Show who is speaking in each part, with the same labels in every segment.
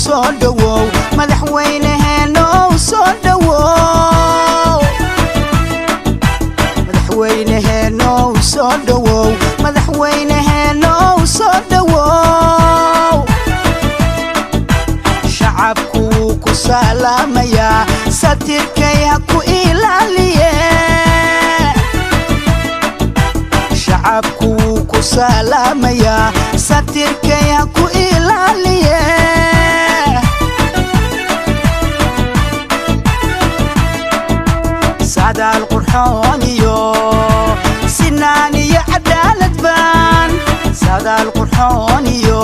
Speaker 1: soo dhawow madaxweynaheena soo dhawow madaxweynaheena soo dhawow madaxweynaheena soo dhawow shacabku ku salaamaya satirkay ha ku ilaaliye shacabku ku salaamaya satirkay ha ku ilaaliye سعادة القرحانيو سناني عدالة بان سعادة القرحانيو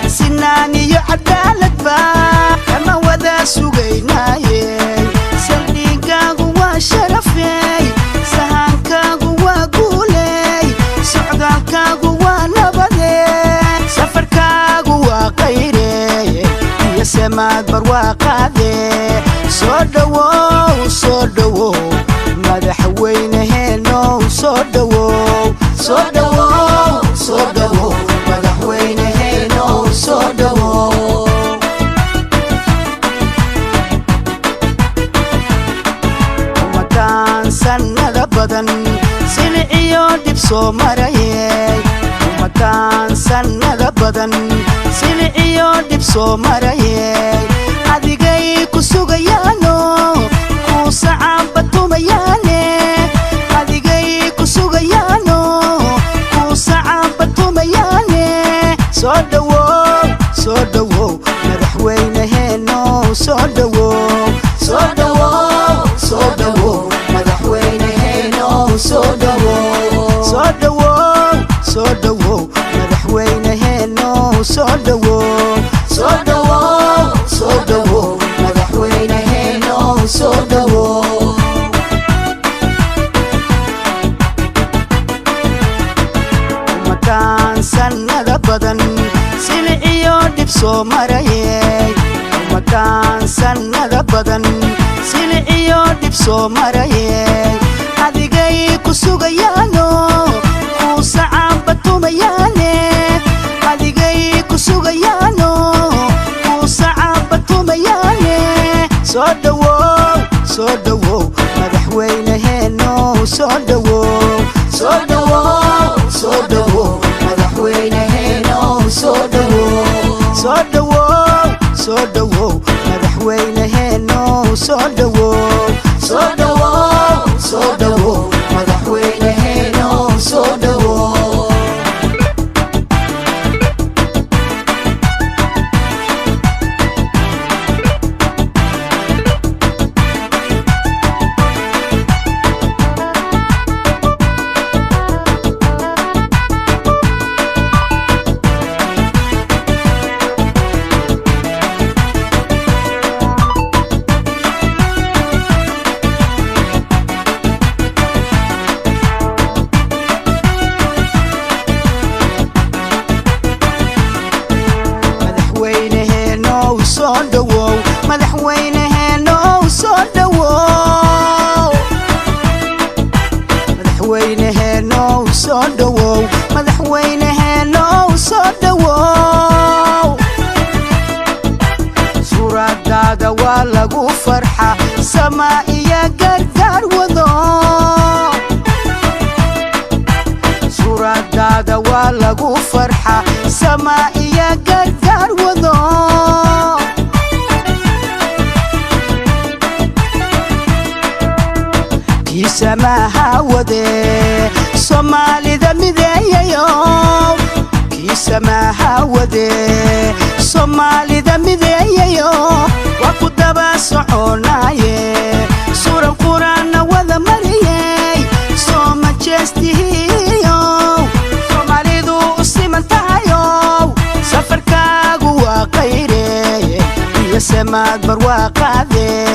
Speaker 1: سناني عدالة بان كما وذا سوغيناي سلدينكا قوا شرفي سهانكا قوا قولي سعدانكا قوا نبدي سفركا قوا قيري يا سماد برواقادي soo dhawow madaxweynaheena soo dhawow soo dhawow soo dhawow madaxweynaheena soo dhawow umadan sanada badan silciyo dib soo marayay umadan sanada badan silciyo dib soo marayay adigay ku sugayaano ku sacabatumayane adigay ku sugayaano ku sacabatumayane soo dhawow madaxweynaheena soo dhawow soo dhawow soo dhawow madaxweynaheena soo dhawow soo dhawow soo dhawow madaxweynaheena soo dhawow soo dhawow soo dhawow madaxweynaheena soo dhawow umadan sanada badan silciyo dib soo marayay umadan sanada badan silciyo dib soo marayay adigay ku sugayaano ku sacabatumayane adigay ku sugayaano ku sacabatumayane soo dhawow madaxweynaheena soo dhawow soo dhawow soo dhawow madaxweynaheena soo dhawow soo dhawow soo dhawow madaxweynaheena soo dhawow soo dhawow soo dhawow madaxweynaheena soo dhawow madaxweynaheena soo dhawow madaxweynaheena soo dhawow madaxweynaheena soo dhawow suuradaada waa lagu farxa samaa iyo gargaar wado suuradaada waa lagu farxa samaa iyo gargaar wado سماها ودي صوماليدا مديايو كي سماها ودي صوماليدا مديايو وكو دبا سعوناي سورة القرآن وذا مريي صوما جستيهيو صوماليدو سيمانتايو سفر كاغو وقيري يا سماد برواقادي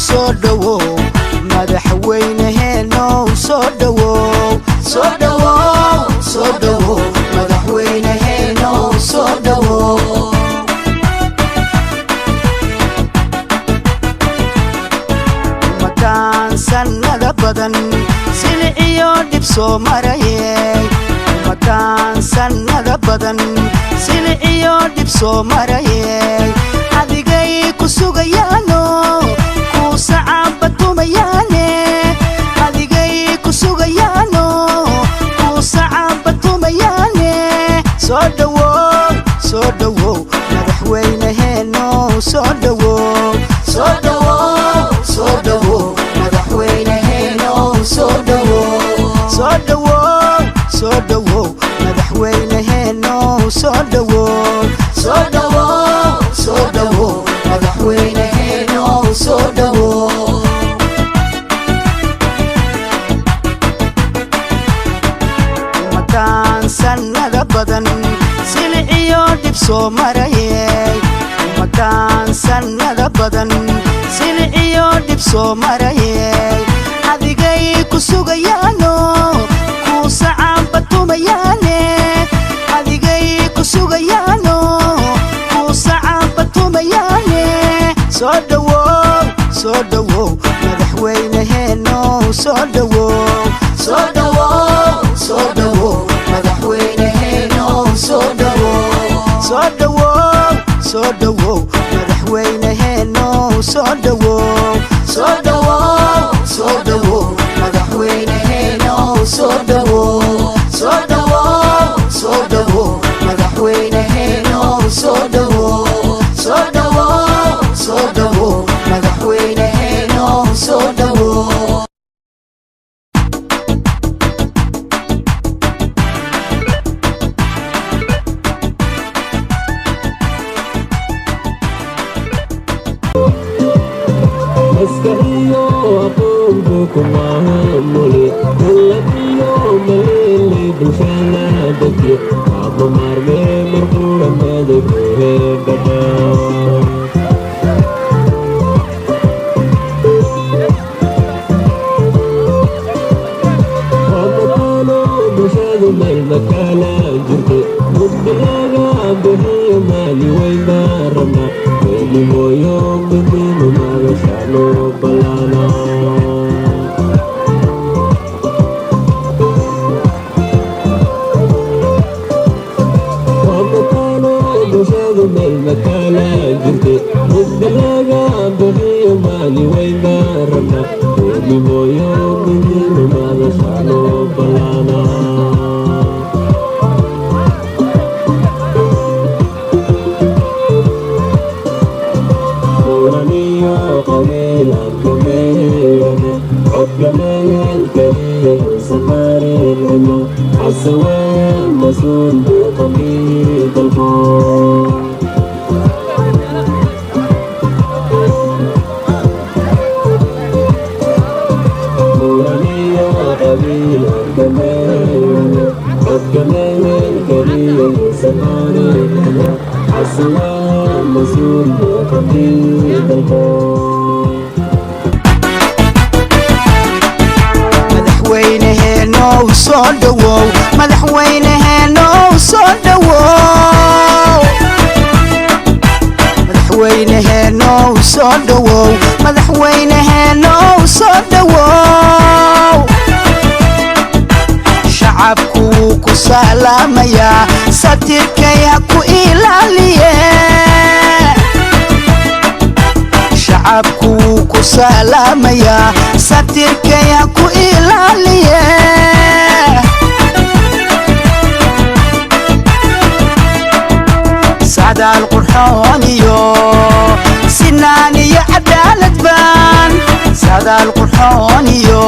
Speaker 1: soo dhawow madaxweynaheena soo dhawow soo dhawow soo dhawow madaxweynaheena soo dhawow umadan sanada badan silciyo dib soo marayay umadan sanada badan silciyo dib soo marayay adigay ku sugayaano ku sacaba tumayaane adigay ku sugayaano ku sacaba tumayaane soo dhawow madaxweynaheeno soo dhawow madaxweynaheeno soo dhawow madaxweynaheeno soo dhawow madaxweynaheeno soo dhawow umadaan sannada badan silciyo dhib soo marayay umadaan sannada badan silciyo dhib soo marayay adigay ku sugayaano ku sacaba tumayaane adigay ku sugayaano ku sacaba tumayaane soo dhawow madaxweynaheeno soo dhawow madaxweynaheeno soo dhawow madaxweynaheeno soo dhawow madaxweynaheeno soo dhawow madaxweynaheeno soo dhawow madaxweynaheeno soo dhawow
Speaker 2: askariyo aqoonku kuma hamuli allabiyo malele bulshana dadke aba marme markura madaxwe bada bulshadu meel makala jirte mudlaga bixiyo maali wayna rabna welimoyo midnimo magashano balana wamatano bulshadu meel makala jirte mudlaga bixiyo maali wayna rabna welimoyo midnimo magashano balana حسوان مسؤول بقبيل الفور نورانية قبيل الكمال الكمال الكبير سماني حسوان مسؤول بقبيل الفور
Speaker 1: madaxweynaheeno soo dhawow madaxweynaheeno soo dhawow madaxweynaheeno soo dhawow madaxweynaheeno soo dhawow shacabku ku salaamayaa satirkay ha ku ilaaliye shacabku ku salaamayaa satirkay ha ku ilaaliye sacdaal qurxoon iyo sinaan iyo cadaalad baan sacdaal qurxoon iyo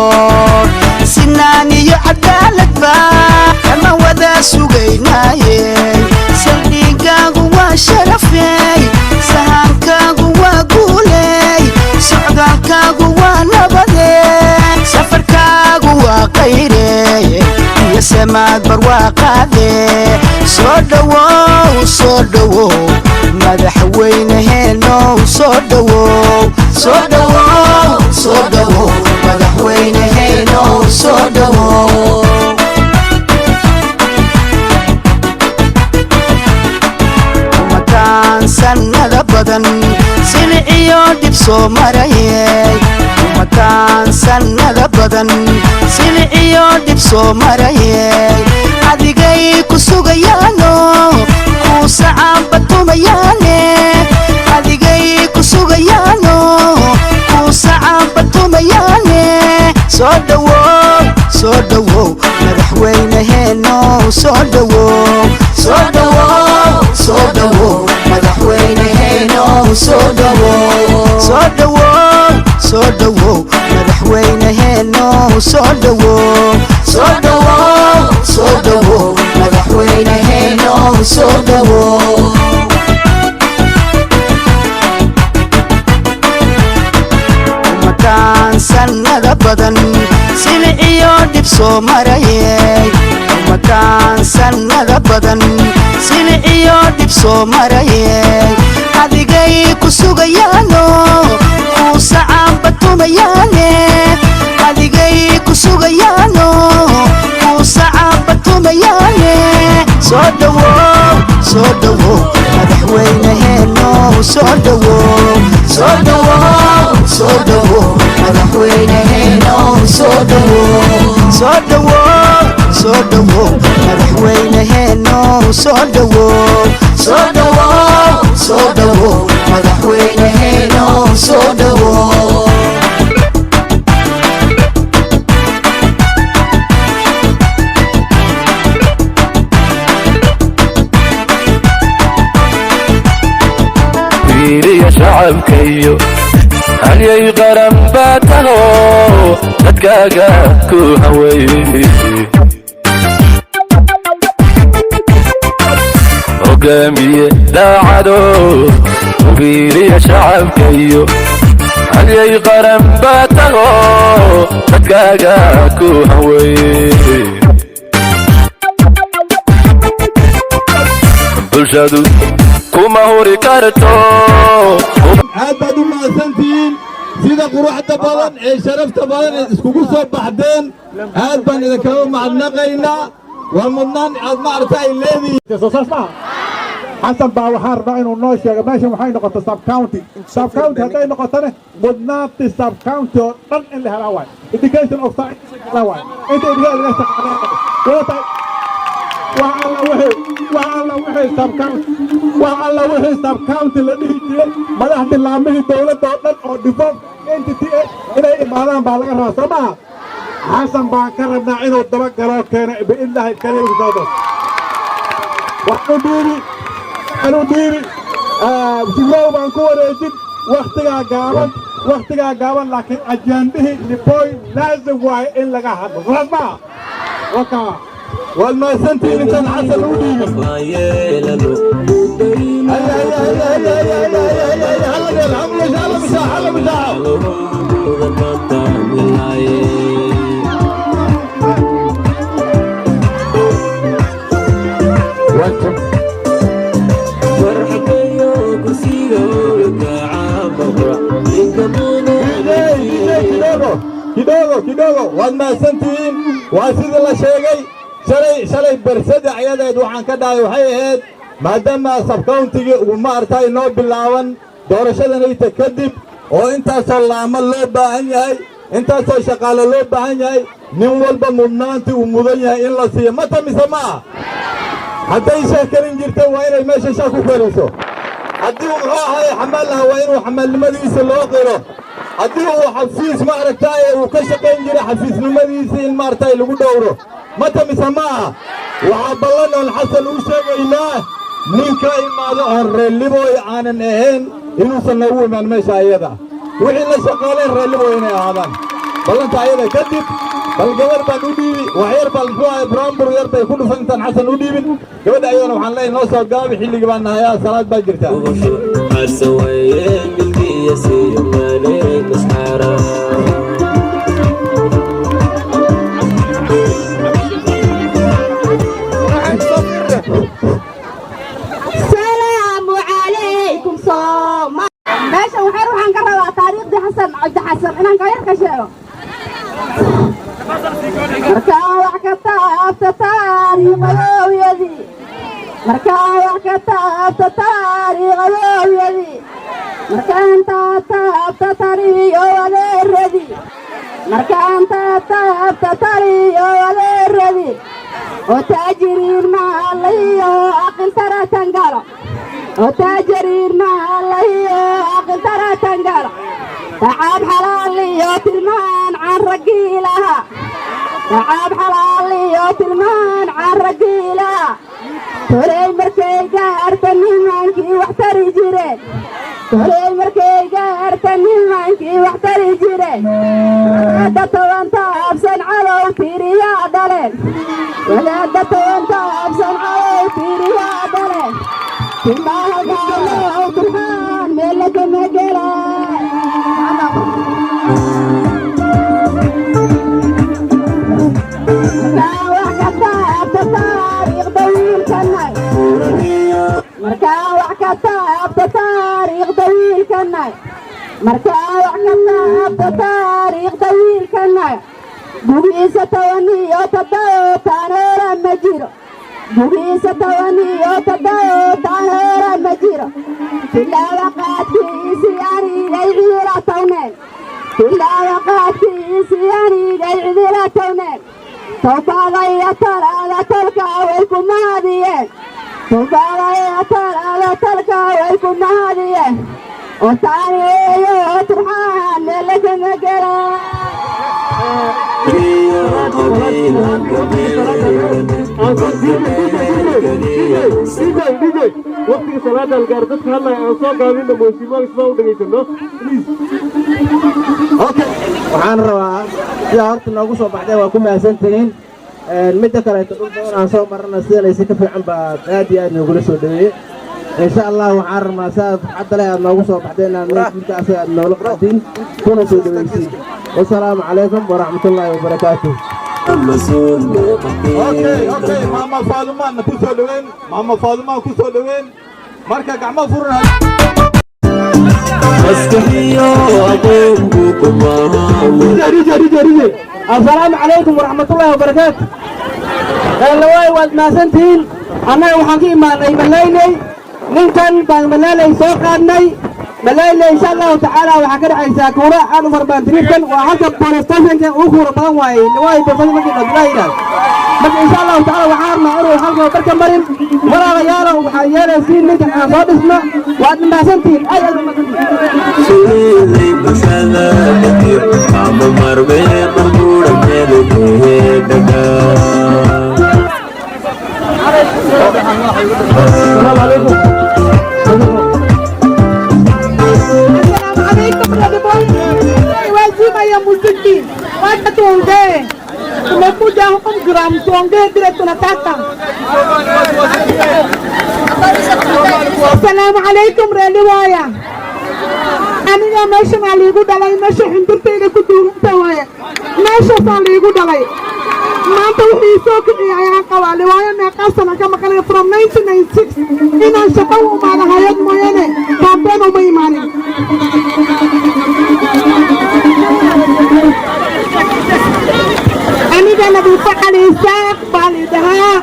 Speaker 1: sinaan iyo cadaalad baan kama wada sugaynaaye saldhigaagu waa sharafey sahankaagu waa guuley socdaalkaagu waa nabade safarkaagu waa qayrey iyo samaad barwaaqaade soo dhawow madaxweynaheeno soo dhawow madaxweynaheeno soo dhawow umadaan sannada badan silciyo dhib soo marayay umadaan sannada badan silciyo dhib soo marayay adigay ku sugayaano ku sacaba soo dhawow soo dhawow madaxweynaheeno soo dhawow soo dhawow soo dhawow madaxweynaheeno soo dhawow soo dhawow soo dhawow madaxweynaheeno soo dhawow soo dhawow soo dhawow madaxweynaheeno soo dhawow sanada badan siliciyo dhib soo marayay umataan sanada badan siliciyo dhib soo marayay adigay ku sugayaano kuu sacaan batumayaane adigay ku sugayaano kuu sacaan batumayaane soo dhawow madaxweynaheeno soo dhawow soo dhawow soo dhawow madaxweynaheeno soo dhawow soo dhawow soo dhawow madaxweynaheeno soo dhawow soo dhawow soo dhawow madaxweynaheeno soo dhawow
Speaker 3: يا شعب كيو هل يقرن باته تتكاكا كو هوي وقامي لا عدو وفيري يا شعب كيو هل يقرن باته تتكاكا كو هوي بلشادو كما هوري كارتو
Speaker 4: عاد ما سنتين سيدا قروحة بدن شرفت بدن اسكوكو سو بحدين عاد بان اذا كانوا معنا قينا ومنان عاد ما عرفتها الليدي
Speaker 5: حسن باوحار بقى انه نو شيغ ماشي waxay noqotay sub county haday noqotana mudnaati sub county oo dhan in la helo way education of science la way inta idga laga shaqeeyo wata وعلى وحي سب كاونتي اللي جيري مدحت لامهي دولة دولة او ديفولت انتيتي الى امادان با لغا راه سما حسن با كربنا انو دبا غلو كينا بالله الكريم دودو وحو ديري جلو بان كو وريجين وقتها غابن لكن اجنده لبوي لازم واي ان لغا حد رسما وكا والما سنتين انت الحسن ودي كيدوغو والما سنتين واسيد الله شيغي شلي برسد عيادة وحان كداي وحي هيد ما دام سب كاونتي وما ارتاي نو بلاون دورشدان اي تكدب oo intaasoo laamo loo baahan yahay intaasoo shaqaale loo baahan yahay nin walba mudnaantii uu mudan yahay in la siiyo ma tamise ma hadday sheekarin jirta waa inay meesha shaq ku kariso haddii uu muxuu ahay xamaal lahaa waa inuu xamaalnimadiisa loo qiro haddii uu xafiis ma aragtaaye uu ka shaqayn jiray xafiisnimadiisa in maaragtay lagu dhowro ma tamise ma waxaa ballan oon xasan uu sheegaynaa ninka imaado aan reellibooy aanan ahayn inuusan noogu imaan meesha ayada wixii la shaqaaleen reellibooy inay ahaadaan ballanta ayada kadib bal gabar baan u dhiibi waxyar bal muxuu ahay brombur yar bay ku dhufan intaan xasan u dhiibin gabadha ayadana waxaan leeyahay noo soo gaabi xilligii baan nahayaa salaad baa jirta
Speaker 6: ماشي وحير وحن قرر تاريخ دي حسن عبد حسن انا غير كشيء مركاوع كتاب تاريخ يدي مركاوع كتاب تاريخ يدي مركان تاب تاريخ يدي مركان تاب تاريخ يدي وتاجرين مع الله عقل ترى تنقرا وتاجرين مع الله عقل ترى تنقرا تعب حلالي وتلمان عن رجيلها تعب حلالي وتلمان عن رجيلها تولي مركي قارتني مانكي واحتري جيرين تولي مركي قارتني مانكي واحتري جيرين ولادة وانت أبسن على وتيري يا دلين ولادة وانت أبسن على وتيري يا دلين كلها قالوا وتلمان ملك مقلة مركاوع كتاب تاريخ طويل كناي مركاوع كتاب تاريخ طويل كناي بوبيسة تواني يوتداو تانورا مجيرو بوبيسة تواني يوتداو تانورا مجيرو كلا وقات كيسي يعني غير تونين كلا وقات كيسي يعني غير تونين توبا يا ترى تلقى ويكم هذه توبا يا ترى تلقى ويكم هذه وتعالي وترحان لك مقرا
Speaker 2: وقت صلاة القردة هلا أصاب قابلين موسيما اسمه دقيقة
Speaker 5: اوكي waxaan rabaa sida horta noogu soo baxday waa ku mahadsantihiin midda kale dhul badan aan soo marna sidaysa ka fiican baa aad iyo aad noogu soo dhaweeyay insha Allah waxaan rabaa saad hadda aad noogu soo baxdeen midkaas aad noola qadin kuna soo dhaweeyay wassalaamu calaykum wa rahmatullaahi wa barakaatuh
Speaker 4: اوكي ماما فاطمه كسو دوين ماما فاطمه كسو دوين marka gacmo furan
Speaker 7: السلام عليكم ورحمة الله وبركاته. اللواي والناسنتين أنا وحكي ما ملايني نكن بان ملايني سوقاني ملايني إن شاء الله تعالى وحكي عيسى كورا أنا مربان تريفكن وحكي بولستيشن كان أخور بانواي لواي بفضل مكين أبلاينا بس إن شاء الله تعالى وحارنا أروح حلقة وبركة مرين ولا غيارة وحيانا سين نكن أصاب اسمه والناسنتين أي
Speaker 2: سيدي مسألة كتير عم مرمي مرمورة ملكي دقا
Speaker 7: السلام عليكم. السلام عليكم رضوان. وازيما يا مسكين. Wata tuongee. Tumekuja huko Mgram tuongee vile tunataka. Assalamu alaikum Reliwaya. Aniga meesha ma liigu dhalay meesha xindurtayda ku duuganta waaye. Meesha saan liigu dhalay. maanta wixii soo kiciyay ayaan qabaa liwaayo meeqa sana ka maqanay from 1996 inaan shaqo u imaado hayad mooyaane kaambeen uma imaanin aniga nadiifa cali isaaq baa liidhahaa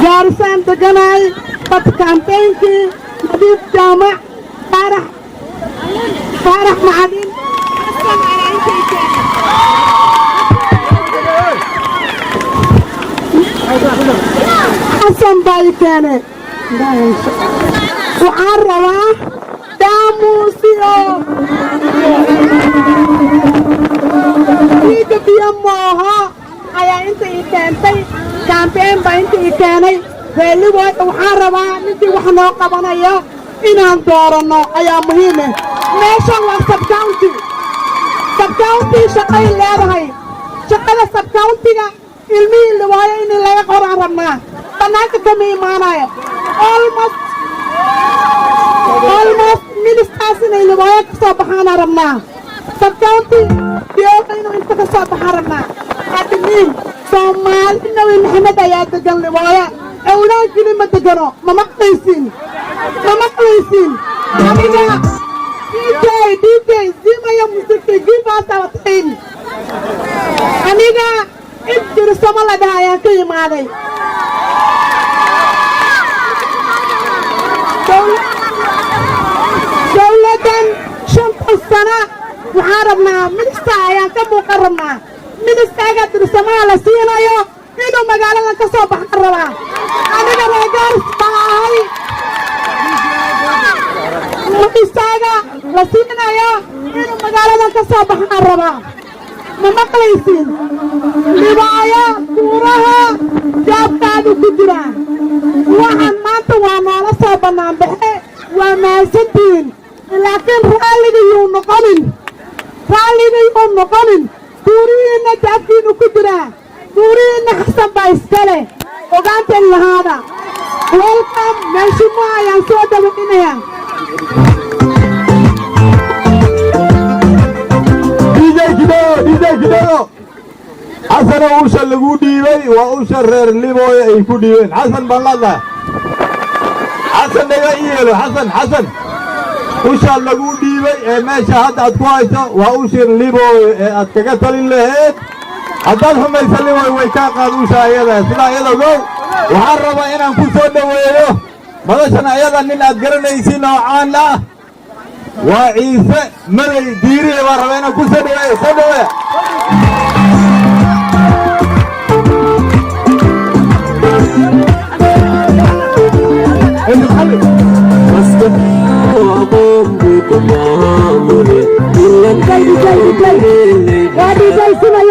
Speaker 7: gaarisaan deganaay bad kaambeenkii nadiif jaamac faarax macalin حسن بايكاني وعروا داموسيو يجي بيموها ايا انت يكانتي كامبين با انت يكاني زي وعروا انت وحنا قبنايا inaan doorano ayaa muhiim ah meeshan waa sub county shaqay leedahay shaqada sub county-ga ilmihii liwaayo in laga qoraan rabnaa banaanka kama imaanaya almost ministers inay liwaayo ka soo baxaana rabnaa sub county diyooga inuu inta ka soo baxaan rabnaa adimiin soomaali nawi maxamed ayaa degan liwaayo awlaadkini ma degano ma maqlaysiin aniga DJ zimaya musiki gibaasa watayn aniga ibdir sama la dhaaya ka imaaday dawladan shanta sana waxaan rabnaa minista ayaan ka muuqan rabnaa ministaaga dirsamaa la siinayo inuu magaaladan ka soo baxan rabaa aniga reegaaris baa ahay ministaaga la siinayo inuu magaalada
Speaker 6: inaan ka soo baxaan rabaa ma maqlaysiin dhibaaya buuraha jaabkaadu ku jiraan waxaan maanta waa noola soo bannaan baxe waa mahadsantihiin laakiin raalligayuu noqonin buurihiinna jaabkiinu ku jiraa buurihiinna xasan baa iskale ogaanteen lahaada welcome meeshimu ayaan soo dhawaynayaa
Speaker 5: DJ kidogo xasana usha lagu dhiibay waa usha reer libooyo ay ku dhiibeen xasan baan leedahay xasan naga yeelo xasan usha lagu dhiibay ee meesha hadda aad ku hayso waa ushir libooyo ee aad kaga talin lahayd haddaad xumaysa libooyo way kaa qaad usha ayada sidaa iyada ogow waxaan rabaa inaan ku soo dhoweeyo madashan ayada nin aad garanaysiin oo caan ah waa ciise maday diiriye baan rabaa inaan ku soo dhoweeyo soo dhoweeya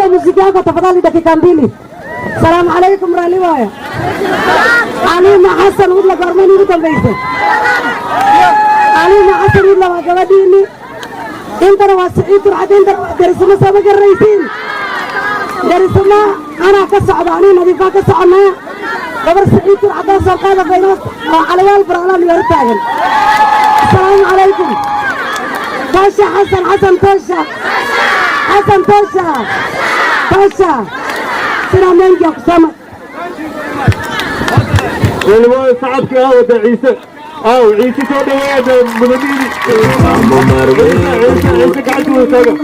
Speaker 6: ya muziki yako tafadhali dakika mbili. Salamu alaikum raliwaya. Alima Hassan udla gormani ugu dambaysa. Alima Hassan udla waa gabadhiini. Intana waa Saciid Turcad intana waa darisma sama garaysiin. Darisma ana ka socda ani nadiifa ka soconaa. gabar Saciid Turcad soo qaada bayno oo calayaal barnaamij yar taagan. Assalamu alaikum. Basha Hassan Tosha. حسن توشا سلام منك يا قسامة
Speaker 2: والله صعبك هذا عيسى عيسى تودي هذا مدنيني عيسى قاعد وساقه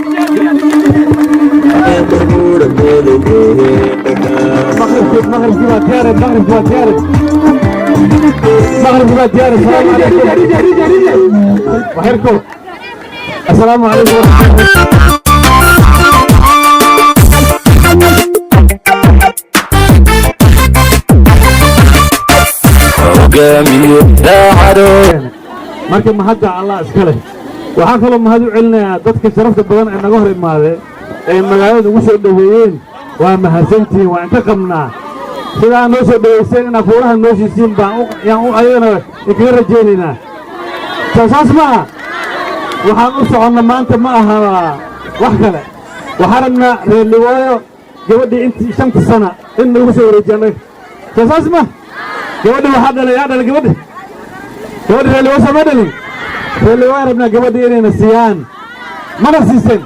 Speaker 2: مغرب وحيركم السلام عليكم marka mahadda Allah iskale waxaan kaloo mahad u celinayaa dadka sharafta badan ee naga hor imaadeen ee magaalada ugu soo dhaweeyeen waa mahadsantiin waa inta qabnaa sidaa noo soo dhaweyseen inaad fuuraha noo siisiin baan ayagana kaga rajaynaynaa saas maaha waxaan u soconna maanta ma aha wax kale waxaan rabnaa reer Liwaayo gabadhii intii 5 sano in lagu soo wareejiyay saas maaha gabadhi waxaa dhalay gabadhi reer Liwaayo sama dhalin reer Liwaayo rabnaa gabadhi inayna siiyaan mana siiseen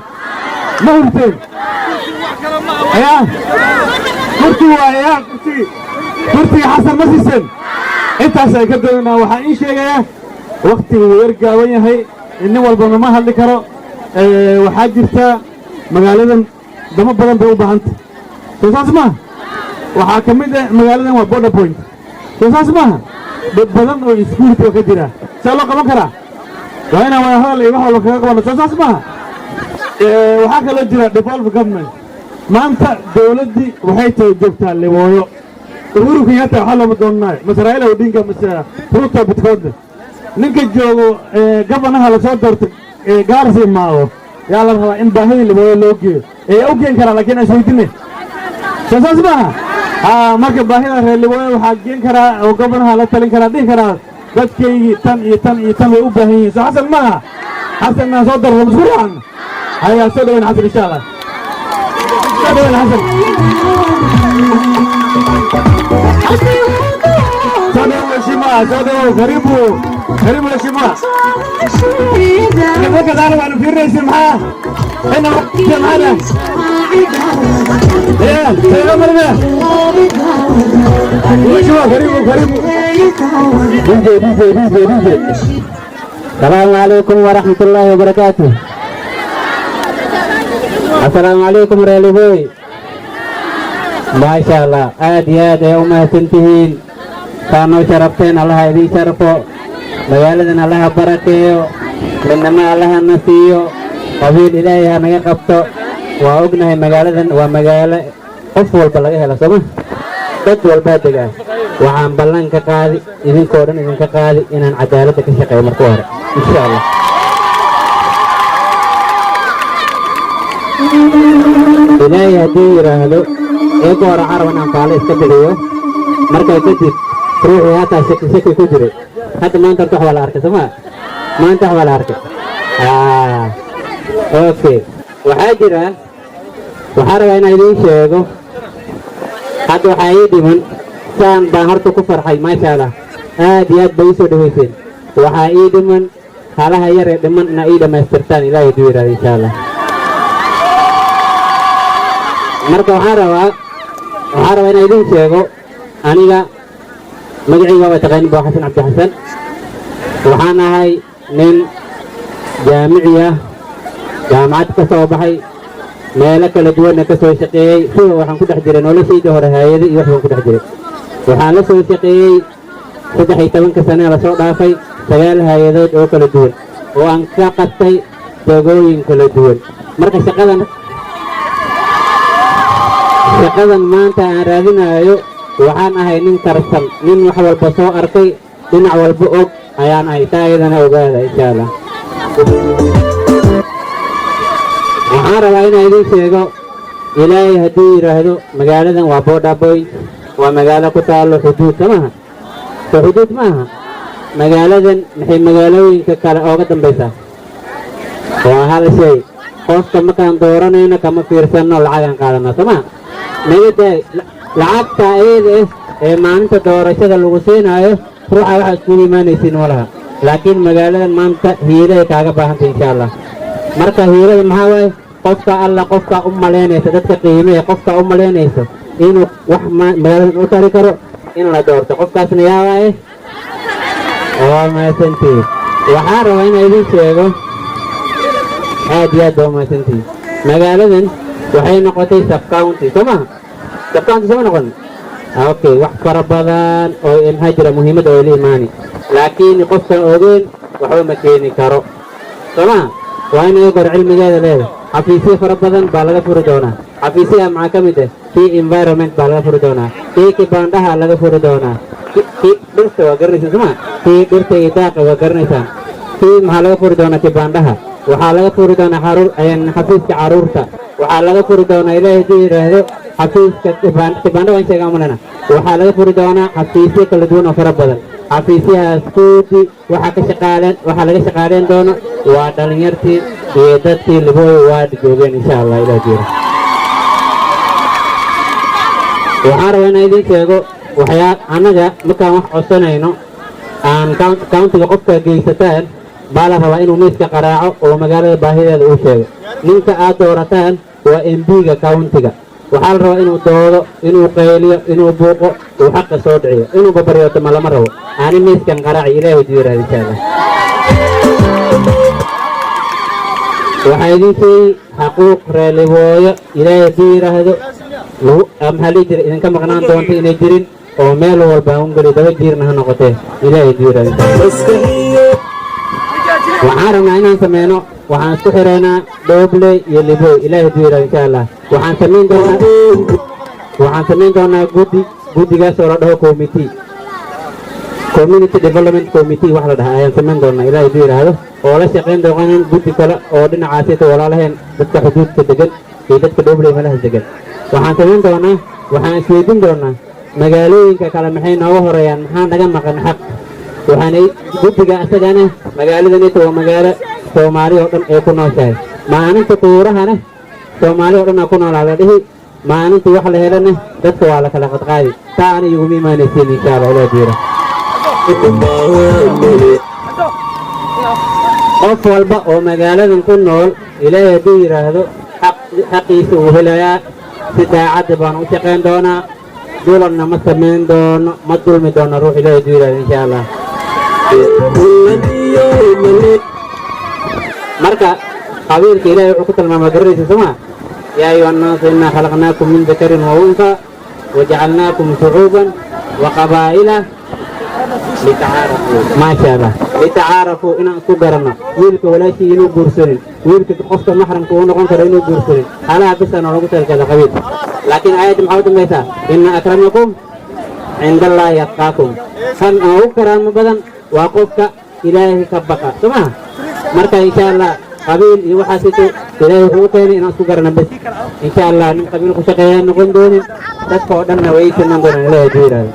Speaker 2: ma hurteen ayaa kurti xasan ma siiseen intaas ay ka doonaa waxaan ii sheegayaa waqtigu yar gaaban yahay in walba ma hadli karo waxaa jirta magaaladan damo badan bay u baahantay saas maaha waxaa ka mid ah magaaladan waa border point saas maaha dad badan oo iskuulka ka jira saa loo qaban karaa waa inaan wada hadal iyo wax walba kaga qabano saas maaha waxaa kaloo jira devolve government maanta dawladdii waxay tahay joogtaa Liwaayo Uhuru Kenyatta waxaa looma doonanayo mase Raila Odinga mase Ruto Bitcoin ninka joogo gabanaha la soo doortay Gaarsi Maawo yaa la rabaa in baahida Liwaayo loo geeyo u geen karaa laakiin aan isweydiinay saas maaha marka baahida reer Liwaayo waxaa geen karaa oo gabanaha la talin karaa dhihi karaa dadkaygii tan iyo tan way u baahan yihiin xasan maaha xasan aan soo darro musquraan هيا سودو وين حسن إن شاء الله سودو وين حسن سودو وشيما سودو غريبو وشيما نبغى كذا على في الرئيس معاه هنا معنا يا مرنا وشيما غريبو دي
Speaker 7: السلام عليكم ورحمة الله وبركاته. السلام عليكم ريليبوي. ما شاء الله آد يا أمة سنتين كانوا شرفتين الله يدي شرفه مجالدنا الله بركيه لنما الله نسيه قبيل إلهي أنا يقبته وأغنى مجالدنا ومجال أفضل بلغيه لسمه تجول بادجا وعم بلن كقاضي إذن كورن إذن كقاضي إن عدالتك شقي مركوها إن شاء الله
Speaker 8: ilaahay haddii yidhaahdo eega hore carab inaan faale iska bixiyo markaa kadib ruuxii hataa shaki ku jiray hadda maanta horta wax waa la arkay soo maa maanta wax waa la arkay okay waxaa jira waxaa rabaa inaan idiin sheego hadda waxaa ii dhiman saan baan horta ku farxay maasha allah aad iyo aad bay ii soo dhaweyseen waxaa ii dhiman halaha yar ee dhiman inaa ii dhammaystirtaan ilaahay hadduu yidhahdo insha allah marka waxaan rabaa inaan idiin sheego aniga magacayga waa taqaanin baa xasan cabdi xasan waxaan ahay nin jaamici ah jaamacad ka soo baxay meelo kala duwanna ka soo shaqeeyey sida waxaan ku dhex jiray noloshayda hore haayado iyo wax baan ku dhex jiray waxaan la soo shaqeeyey 13 sane lasoo dhaafay 9 haayadood oo kala duwan oo aan ka qabtay degooyin kala duwan marka shaqadan maanta aan raadinayo waxaan ahay nin karsan nin wax walba soo arkay dhinac walba og ayaan ahay taa iyadana ogaada insha allah waxaan rabaa inaan idiin sheego ilaahay hadduu yidhaahdo magaaladan waa border point waa magaalo ku taallo xuduud samaha soo xuduud maaha magaaladan maxay magaalooyinka kale ooga dambaysaa waa hal shay qofka markaan dooranayno kama fiirsanno lacagaan qaadanaa somaa nagadaay lacagta ayada ee maalinta doorashada lagu siinaayo ruuxa waxaa iskugu imaanaysiin walaha laakiin magaaladan maanta hiilahay kaaga baahantay insha allah marka hiilada maxaa waaye qofka alla qofka u malaynaysa dadka qiimeeya qofka u malaynayso inuu wax magaaladan u tari karo in la doorto qofkaasna yaa waaye waa mahadsantihiin waxaan rabaa inaan idiin sheego aad iyo aad baa mahadsantihiin magaaladan waxay noqotay subcounty soo maha subcounty soo noqon okay wax fara badan oo maxaa jira muhiimadda oo la imaani laakiin qofkan ogeyn waxba ma keeni karo soo maha waa in iga gor cilmigeeda leedahay xafiisyo fara badan baa laga furi doonaa xafiisyaha maxaa ka mid ah kii environment baa laga furi doonaa kii kibaandhaha laga furi doonaa kii dhirta waa garanaysaan soo maha kii dhirta iyo daaqa waa garanaysaan kii maxaa laga furi doonaa kibaandhaha waxaa laga furi doonaa xafiiska caruurta waxaa laga furi doonaa ilaahay hadduu yidhaahdo xafiiska kibaandha waan sheegaa malena waxaa laga furi doonaa xafiisyo kala duwan oo fara badan xafiisyahaas koodii waxaa laga shaqaaleyn doono waa dhalinyartii iyo dadkii libooy waad joogeen insha allah ilaah jiro waxaan rabaa inaan idiin sheego annaga markaan wax codsanayno aan countiga qofka geysataan baa la rabaa inuu miiska qaraaco oo magaalada baahideeda uu sheego ninka aad doorataan waa mb-ga countiga waxaa la rabaa inuu doodo inuu qayliyo inuu buuqo uu xaqa soo dhiciyo inuu babaryooto ma lama rabo aani miiskan qaraaci ilaahay hadduu yidhahdo insha allah waxaa idiin sheegi xaquuq reelibooyo ilaahay hadduu yidhaahdo maxaa lii jira idinka maqnaan doonta inay jirin oo meel walba un geli daba jiirna ha noqotee ilaahay hadduu yidhahdo waxaan rabnaa inaan sameyno waxaan isku xiraynaa dooble iyo libooy ilaahay hadduu yidhahdo insha allah waxaan samayn doonaa guddigaas oo la dhaho community development committee wax la dhaha ayaan samayn doonaa ilaahay hadduu yidhaahdo oo la shaqayn doonaan guddi kale oo dhinacaasita walaalaheen dadka xuduudka degan iyo dadka doobley meelahaas degan waxaan samayn doonaa waxaan isweydiin doonaa magaalooyinka kale maxay nooga horeeyaan maxaa naga maqan xaq waxaan guddiga asagana magaaladanita waa magaalo soomaali oo dhan ay ku nooshahay maalinta tuurahana soomaali oo dhan aa ku noolaa la dhihi maalintii wax la helana dadka waa la kala qadqaadi taa ana iguma imaanaysiin insha allah ilaa diira qof walba oo magaaladan ku nool ilaahay hadduu yidhaahdo xaqiisa uu helayaa si daacadda baan u shaqayn doonaa dulanna ma samayn doono ma dulmi doono ruux ilaahay hadduu yidhahdo insha allah marka qabiilka ilaahay wuxuu ku tilmaama garanaysa sooma yaa ayuha annaasu innaa khalaqnaakum min dakarin wa unsa wajacalnaakum shucuuban wa qabaa'ila litacaarafuu maasha allah litacaarafuu inaan isku garanno wiilka walaashii inuu guursanin wiilka qofka maxramka uu noqon karo inuu guursanin halaha bisan oo lagu talgala qabiil laakiin aayadda maxaa u dambaysaa inna akramakum cinda allaahi atqaakum kan ugu karaamo badan waa qofka ilaahay ka baqa soo maha marka insha allah qabiil iyo waxaasito ilaahay wuxuu keenay inaan isku garana bas insha allah nin qabiil ku shaqeeyaa noqon doonin dadka oo dhanna way siman doonaan ilaahay hadduu yidhaahdo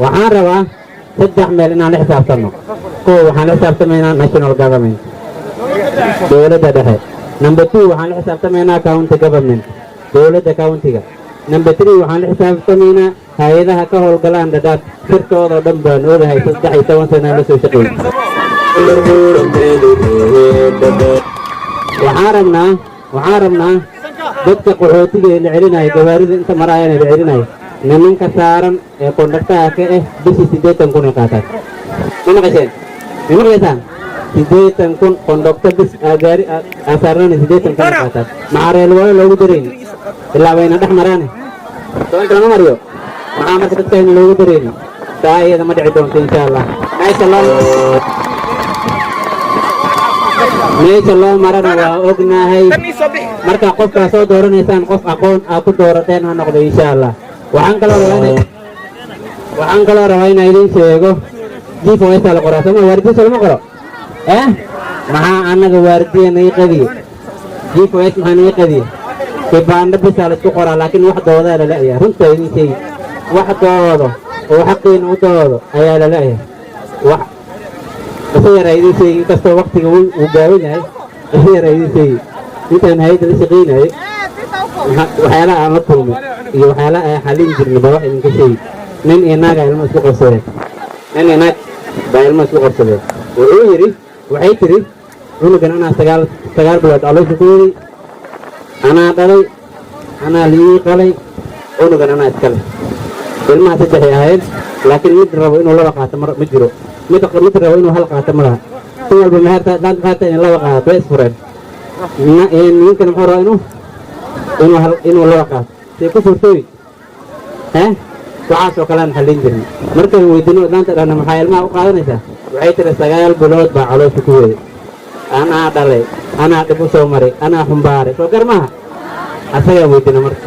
Speaker 8: waxaan rabaa 3 meel inaan la xisaabtanno kow waxaan la xisaabtamaynaa national government dowladda dhexe number 2 waxaan la xisaabtamaynaa county government dowladda countiga number 3 waxaan la xisaabtamaynaa hay-adaha ka howlgalaan dhadhaaf sirtooda oo dhan baan ogahay 13 sano la soo shaqeeyay waxaan rabnaa dadka qaxootiga ee la celinayo gawaarida inta maraayana la celinayo nimanka saaran ee kondaktaha ka ah bishii 80 kun ay qaataan ma maqlaysaan 80 kun kondakta bis gaari saarana 80 kun ay qaataan maxaa reel wala loogu darayni ilaa wayna dhex maraane doonta lama mariyo maxaa marka dadkayna loogu darayni taa iyada ma dhici doonto insha allah meesha loo marana waa ognahay marka qofkaa soo dooranaysaan qof aqoon aa ku doorateen ha noqdo insha allah waxaan kaloo rabaa inaa idiin sheego jiif waysaa la qoraa sooma waardiisa lama qoro maxaa annaga waardiya naga qadiye jiif ways maxaa naga qadiye kibaandho bisaa la isku qoraa laakiin wax doodaa la la'yahay runta idiin sheegi wax doodo oo xaqiina u doodo ayaa la la'yahay wax isa yaraa idiin sheegi inkastoo waktiga uu gaaban yahay isa yaraa idiin sheegi intaan hayadda la shaqaynayay waxyaalaha aan la kulmay iyo waxyaalaha aan xallin jirnay baa wax idinka sheegi nin iyo naagaa ilmo isku qabsadeen nin iyo naag baa ilmo isku qabsadeen wuxuu yidhi waxay tiri cunugan anaa sagaal bilood caloosha ku yeday anaa dhalay anaa liii qalay cunugan anaa iskale ilmaha 3 ay ahayd laakiin mid rabo inuu laba qaato ma jiro mid rabo inuu hal qaato ma laha si walba maanta in laba qaato way isfureen ninkan muxuu rabaa inuu laba qaato see ku furtooy waxaasoo kale aan xallin jirin markaan weydino daanta dhahna maxaa ilmaha u qaadanaysaa waxay tiri 9 bilood baa caloosha ku weeday anaa dhalay anaa dhib u soo maray anaa xumbaaray soo gar maaha asagaa weydina marka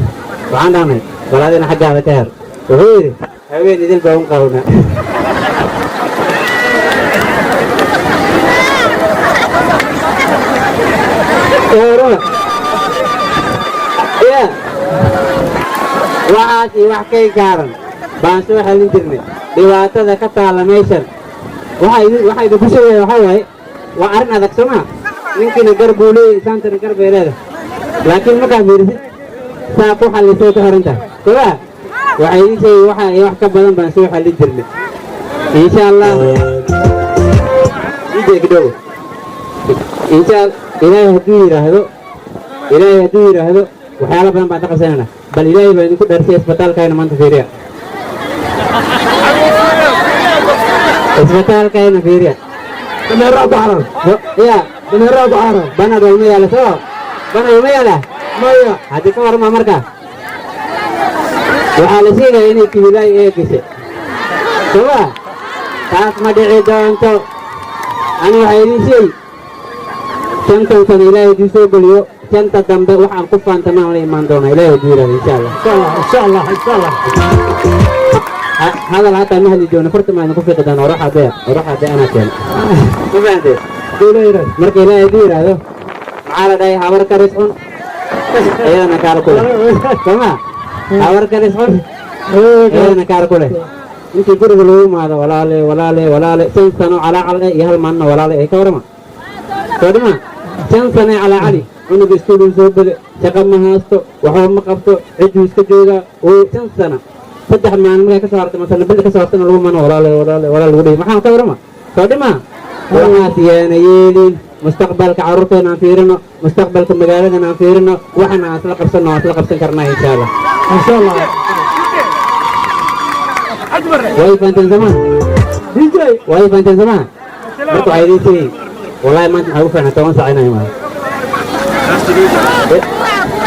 Speaker 8: waxaan dhahnay walaadina xaggaada ka her wuxuu yidhi haween idil baa un qawnaa waxaas iyo wax kay gaaran baan soo xallin jirnay dhibaatada ka taalla meeshan waxa idinku sheegaya waxaa waaye waa arrin adag soo maa ninkiina gar buu leeyahay isaantana gar bay leedahay laakiin markaad fiirisid saa ku xallisay ku xiran tahay somaa waxay idin sheegay waxa iyo wax ka badan baan soo xallin jirnay insha allah idegdhow ilaahay hadduu yidhaahdo waxyaala badan baan ka qabsanayna bal ilaahay baa idinku dharsay isbitaalkayna maanta fiiriya isbitaalkayna fiiriya bana dholma yaala soo bana dholma yaala maya haddii ka warma marka waxaa la sheegaya inay kibilaay ee gashay sooma taas ma dhici doonto ani waxaa idin sheegi 5 sano ilaahay hadduu soo geliyo 5 dambe waxaan ku faantamaan la imaan doonaa ilaahay hadduu yidhahdo insha allah hadal hataa ma hadli doono farta maa idinku fiqi doona oraxaadee anaa keena ma fahanteed marka ilaahay hadduu yidhaahdo maxaa la dhahay habar karis xun iyadana kaar ku leh sooma habar karis xun iyadana kaar ku leh intii guriga lagu imaado walaale 5 sano calaacal iyo hal maalna walaale ay ka warama soo dhima 5 sano calaacal cunuga iskuul soo bade shaqo ma haasto waxba ma qabto ciduu iska joogaa oo 5 sano 3 maalin markay ka soo hartay masana bil ka soo hartana lagu mano walaale lagu dhihi maxaa ka warama soo dhima waxaas yeena yeelin mustaqbalka carruurteena aan fiirino mustaqbalka magaaladan aan fiirino waxana aan isla qabsanno aan isla qabsan karnaa insha allah way fahanteen somaa marka waxaa idiin sheegi wallaahi maanta maxaa ugu fiicnaa 10 saac inaa imaado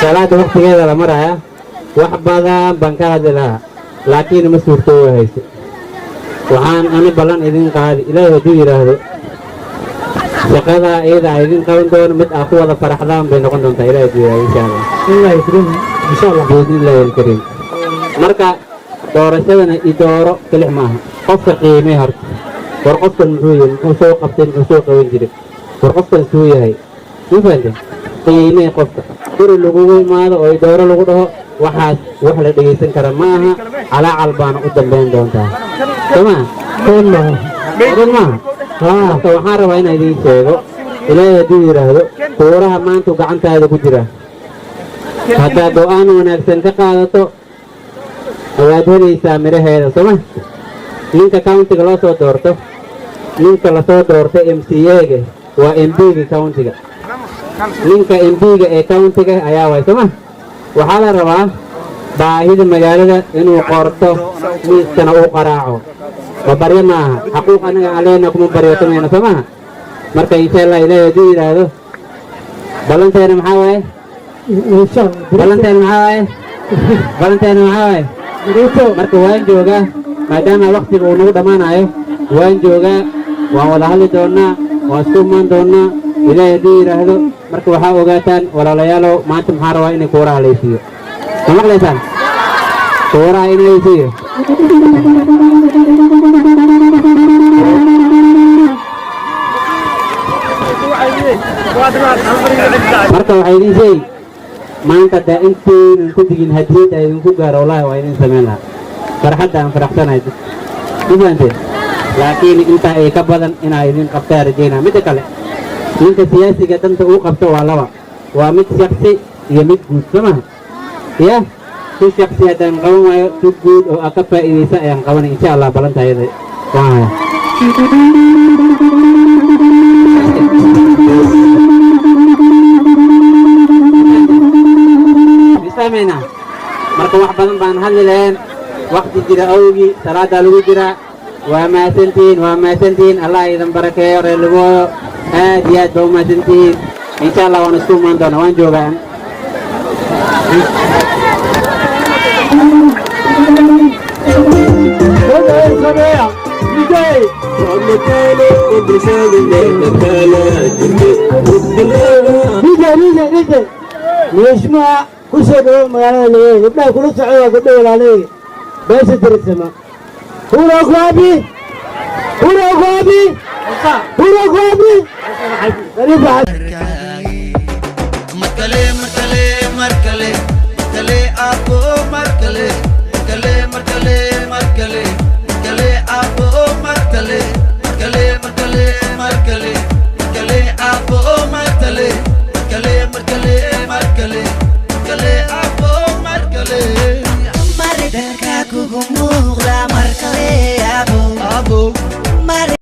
Speaker 8: salaada waqtigeeda la maraya wax badan baan ka hadli lahaa laakiin ma suurtooba hayso waxaan ani ballan idin qaadi ilaahay hadduu yidhaahdo shaqada iyada a idin qaban doono mid aa ku wada faraxdaan bay noqon doontaa ilaahay hadduu yidhaahdo insha allah biidnillahi alkariim marka doorashadana idooro kelix maaha qofka qiimee horta warqofkan muxuu yahay muxuu soo qabtay muxuu soo qaban jiray warqofkan suu yahay ma fahanteen qiimee qofka guri lagugu imaado oo dooro lagu dhaho waxaas wax la dhegaysan kara ma aha calaacal baana u dambayn doontaa sooma marka waxaan rabaa inaan idiin sheego ilaahay hadduu yidhaahdo tuuraha maanta gacantaada ku jira haddaad go'aan wanaagsan ka qaadato ayaad helaysaa midhaheeda sooma ninka countiga loo soo doorto ninka lasoo doortay MCA-ga waa MB-ga countiga ninka MB-ga ee countiga ayaa way sooma waxaa la rabaa baahida magaalada inuu qorto miiskana uu qaraaco baryo maaha xaquuq anaga aleena kuma baryotamayna soo maaha marka insha allah ilaahay hadduu yidhaahdo ballanteena maxaa waaye ballanteena maxaa waaye marka waan joogaa maadaama waktiga uu nagu dhammaanayo waan joogaa waan wada hadli doonnaa waan isku imaan doonnaa ilaahay hadduu yidhaahdo marka waxaa ogaataan walaalayaalow maanta maxaa rabaa inay kuuraha laysiiyo ma maqlaysaan kuuraha in laysiiyo marka waxaa idin sheegi maanta daa intaynan ku digin hadiyadda idinku gaaro wallaahi waa idin samayn lahaa farxadda aan faraxsanahay ma fahanteen laakiin intaa ay ka badan inaa idin qabtaa rajaynaa midda kale ninka siyaasiga danta uu qabto waa laba waa mid shaksi iyo mid guud soo maha ya si shaksi haddaan qaban waayo si guud oo ka faa'iidaysa ayaan qabanay insha allah ballantaayada waan haya isfahmayna marka wax badan baan hadli lahayn waqti jira awgii salaadaa lagu jiraa waa mahadsantihiin allah idan barakeeyo reer Limooyo aad iyo aad baa u mahadsantihiin insha allah waan isku imaan doonaa waan joogaa
Speaker 7: مشمع كسر مغانا ليه يبدا كل سعوة قد ولا ليه بس ترسمه هو أخوابي
Speaker 1: Marka kugu muuqda